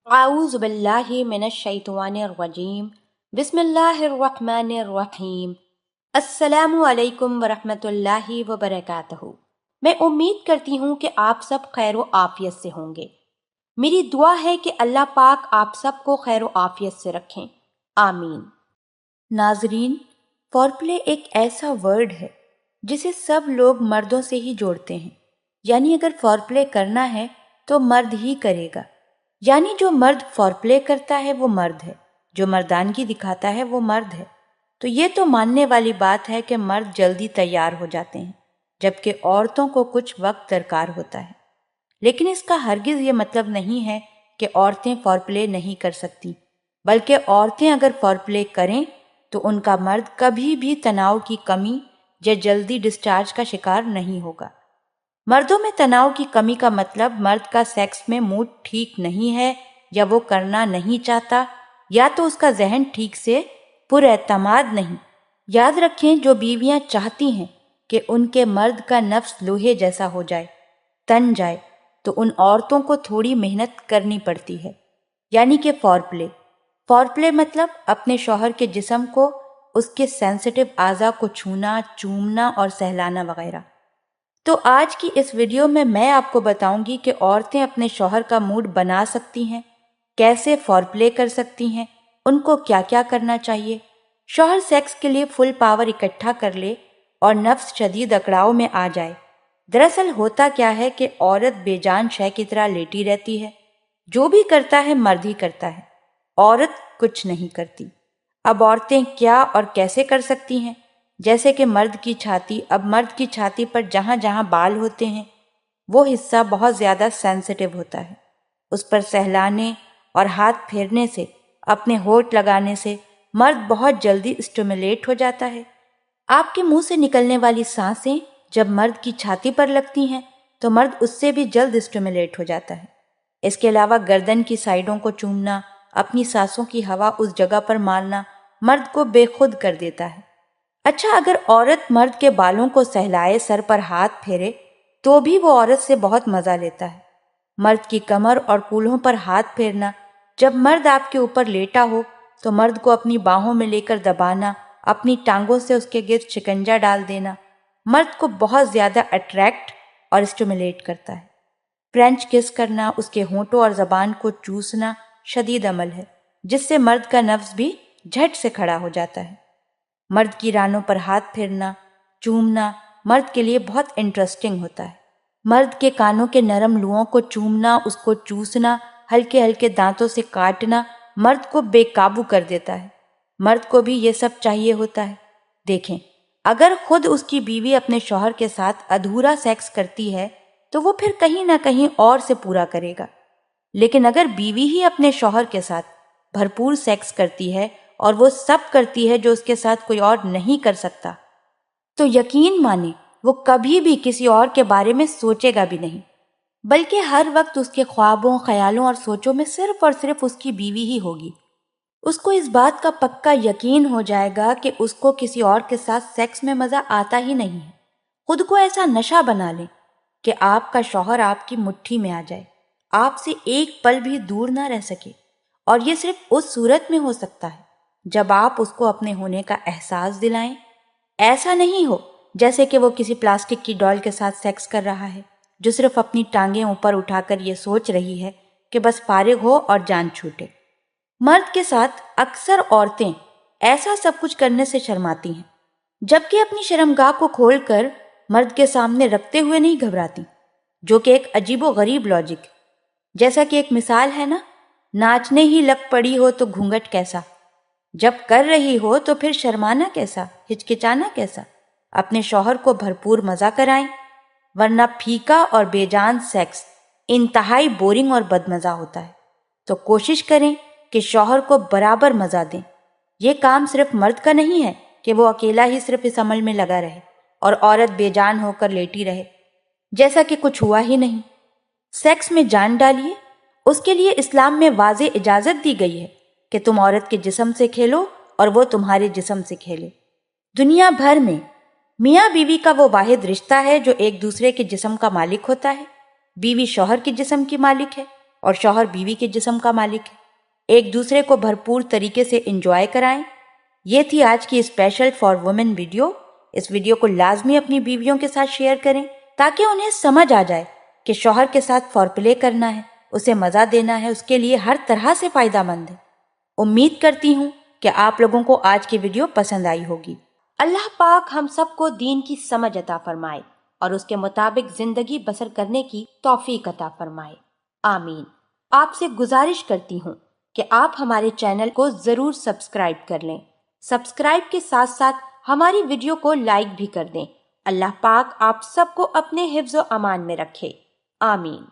اعوذ باللہ من الشیطان الرجیم بسم اللہ الرحمن الرحیم السلام علیکم ورحمۃ اللہ وبرکاتہ۔ میں امید کرتی ہوں کہ آپ سب خیر و عافیت سے ہوں گے۔ میری دعا ہے کہ اللہ پاک آپ سب کو خیر و عافیت سے رکھیں، آمین۔ ناظرین، فورپلے ایک ایسا ورڈ ہے جسے سب لوگ مردوں سے ہی جوڑتے ہیں، یعنی اگر فورپلے کرنا ہے تو مرد ہی کرے گا، یعنی جو مرد فورپلے کرتا ہے وہ مرد ہے، جو مردانگی دکھاتا ہے وہ مرد ہے۔ تو یہ تو ماننے والی بات ہے کہ مرد جلدی تیار ہو جاتے ہیں جبکہ عورتوں کو کچھ وقت درکار ہوتا ہے، لیکن اس کا ہرگز یہ مطلب نہیں ہے کہ عورتیں فورپلے نہیں کر سکتی، بلکہ عورتیں اگر فورپلے کریں تو ان کا مرد کبھی بھی تناؤ کی کمی یا جلدی ڈسچارج کا شکار نہیں ہوگا۔ مردوں میں تناؤ کی کمی کا مطلب مرد کا سیکس میں موڈ ٹھیک نہیں ہے، یا وہ کرنا نہیں چاہتا، یا تو اس کا ذہن ٹھیک سے پر اعتماد نہیں۔ یاد رکھیں، جو بیویاں چاہتی ہیں کہ ان کے مرد کا نفس لوہے جیسا ہو جائے، تن جائے، تو ان عورتوں کو تھوڑی محنت کرنی پڑتی ہے، یعنی کہ فورپلے مطلب اپنے شوہر کے جسم کو، اس کے سینسٹیو اعضاء کو چھونا، چومنا اور سہلانا وغیرہ۔ تو آج کی اس ویڈیو میں آپ کو بتاؤں گی کہ عورتیں اپنے شوہر کا موڈ بنا سکتی ہیں، کیسے فورپلے کر سکتی ہیں، ان کو کیا کیا کرنا چاہیے۔ شوہر سیکس کے لیے فل پاور اکٹھا کر لے اور نفس شدید اکڑاؤ میں آ جائے۔ دراصل ہوتا کیا ہے کہ عورت بے جان شے کی طرح لیٹی رہتی ہے، جو بھی کرتا ہے مرد ہی کرتا ہے، عورت کچھ نہیں کرتی۔ اب عورتیں کیا اور کیسے کر سکتی ہیں؟ جیسے کہ مرد کی چھاتی، اب مرد کی چھاتی پر جہاں جہاں بال ہوتے ہیں وہ حصہ بہت زیادہ سینسٹیو ہوتا ہے، اس پر سہلانے اور ہاتھ پھیرنے سے، اپنے ہونٹ لگانے سے مرد بہت جلدی اسٹیمولیٹ ہو جاتا ہے۔ آپ کے منہ سے نکلنے والی سانسیں جب مرد کی چھاتی پر لگتی ہیں تو مرد اس سے بھی جلد اسٹیمولیٹ ہو جاتا ہے۔ اس کے علاوہ گردن کی سائیڈوں کو چومنا، اپنی سانسوں کی ہوا اس جگہ پر مارنا مرد کو بے خود کر دیتا ہے۔ اچھا، اگر عورت مرد کے بالوں کو سہلائے، سر پر ہاتھ پھیرے، تو بھی وہ عورت سے بہت مزہ لیتا ہے۔ مرد کی کمر اور کولہوں پر ہاتھ پھیرنا، جب مرد آپ کے اوپر لیٹا ہو تو مرد کو اپنی باہوں میں لے کر دبانا، اپنی ٹانگوں سے اس کے گرد شکنجا ڈال دینا، مرد کو بہت زیادہ اٹریکٹ اور اسٹیمولیٹ کرتا ہے۔ فرینچ کس کرنا، اس کے ہونٹوں اور زبان کو چوسنا شدید عمل ہے، جس سے مرد کا نفس بھی جھٹ سے کھڑا ہو جاتا ہے۔ مرد کی رانوں پر ہاتھ پھیرنا، چومنا مرد کے لیے بہت انٹرسٹنگ ہوتا ہے۔ مرد کے کانوں کے نرم لوؤں کو چومنا، اس کو چوسنا، ہلکے ہلکے دانتوں سے کاٹنا مرد کو بے قابو کر دیتا ہے۔ مرد کو بھی یہ سب چاہیے ہوتا ہے۔ دیکھیں، اگر خود اس کی بیوی اپنے شوہر کے ساتھ ادھورا سیکس کرتی ہے تو وہ پھر کہیں نہ کہیں اور سے پورا کرے گا، لیکن اگر بیوی ہی اپنے شوہر کے ساتھ بھرپور سیکس کرتی ہے اور وہ سب کرتی ہے جو اس کے ساتھ کوئی اور نہیں کر سکتا، تو یقین مانے وہ کبھی بھی کسی اور کے بارے میں سوچے گا بھی نہیں، بلکہ ہر وقت اس کے خوابوں، خیالوں اور سوچوں میں صرف اور صرف اس کی بیوی ہی ہوگی۔ اس کو اس بات کا پکا یقین ہو جائے گا کہ اس کو کسی اور کے ساتھ سیکس میں مزہ آتا ہی نہیں ہے۔ خود کو ایسا نشہ بنا لیں کہ آپ کا شوہر آپ کی مٹھی میں آ جائے، آپ سے ایک پل بھی دور نہ رہ سکے، اور یہ صرف اس صورت میں ہو سکتا ہے جب آپ اس کو اپنے ہونے کا احساس دلائیں۔ ایسا نہیں ہو جیسے کہ وہ کسی پلاسٹک کی ڈال کے ساتھ سیکس کر رہا ہے جو صرف اپنی ٹانگیں اوپر اٹھا کر یہ سوچ رہی ہے کہ بس فارغ ہو اور جان چھوٹے۔ مرد کے ساتھ اکثر عورتیں ایسا سب کچھ کرنے سے شرماتی ہیں، جبکہ اپنی شرمگاہ کو کھول کر مرد کے سامنے رکھتے ہوئے نہیں گھبراتی، جو کہ ایک عجیب و غریب لاجک۔ جیسا کہ ایک مثال ہے نا، ناچنے ہی لگ پڑی ہو تو گھونگھٹ کیسا، جب کر رہی ہو تو پھر شرمانا کیسا، ہچکچانا کیسا۔ اپنے شوہر کو بھرپور مزہ کرائیں، ورنہ پھیکا اور بے جان سیکس انتہائی بورنگ اور بدمزہ ہوتا ہے۔ تو کوشش کریں کہ شوہر کو برابر مزہ دیں۔ یہ کام صرف مرد کا نہیں ہے کہ وہ اکیلا ہی صرف اس عمل میں لگا رہے اور عورت بے جان ہو کر لیٹی رہے جیسا کہ کچھ ہوا ہی نہیں۔ سیکس میں جان ڈالیے، اس کے لیے اسلام میں واضح اجازت دی گئی ہے کہ تم عورت کے جسم سے کھیلو اور وہ تمہارے جسم سے کھیلے۔ دنیا بھر میں میاں بیوی کا وہ واحد رشتہ ہے جو ایک دوسرے کے جسم کا مالک ہوتا ہے۔ بیوی شوہر کے جسم کی مالک ہے اور شوہر بیوی کے جسم کا مالک ہے۔ ایک دوسرے کو بھرپور طریقے سے انجوائے کرائیں۔ یہ تھی آج کی اسپیشل فار وومن ویڈیو۔ اس ویڈیو کو لازمی اپنی بیویوں کے ساتھ شیئر کریں تاکہ انہیں سمجھ آ جائے کہ شوہر کے ساتھ فور پلے کرنا ہے، اسے مزہ دینا ہے، اس کے لیے ہر طرح سے فائدہ مند ہے۔ امید کرتی ہوں کہ آپ لوگوں کو آج کی ویڈیو پسند آئی ہوگی۔ اللہ پاک ہم سب کو دین کی سمجھ عطا فرمائے اور اس کے مطابق زندگی بسر کرنے کی توفیق عطا فرمائے، آمین۔ آپ سے گزارش کرتی ہوں کہ آپ ہمارے چینل کو ضرور سبسکرائب کر لیں۔ سبسکرائب کے ساتھ ساتھ ہماری ویڈیو کو لائک بھی کر دیں۔ اللہ پاک آپ سب کو اپنے حفظ و امان میں رکھے، آمین۔